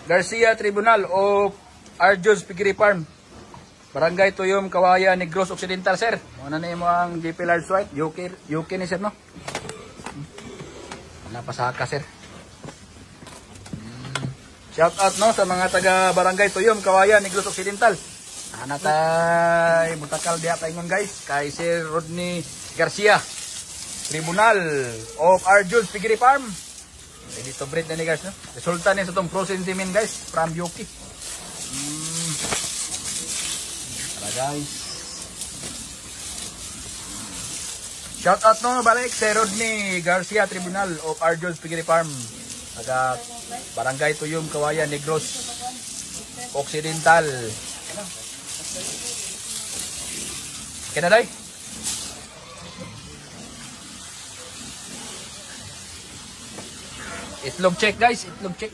Garcia Tribunal of Arjos Piggery Farm. Barangay Tuyom, Kawayan, Negros Occidental, sir. Muna na mo ang GP Large White. UK ni sir, no? Napasaka, sir. Shout out, no, sa mga taga Barangay Tuyom, Kawayan, Negros Occidental. Anatay, mutakal diya paingon, guys. Kay Sir Rodney Garcia, Tribunal of Arjos Piggery Farm. Ready to breed na ni, guys, no? Resulta niya sa itong frozen semen, guys, from UK. Guys, shout out no balik Sir Rodney Garcia, Tribunal of Arjos Piggery Farm, taga Barangay Tuyom, Kawayan, Negros Occidental. Kinaday itlog check, guys, itlog check.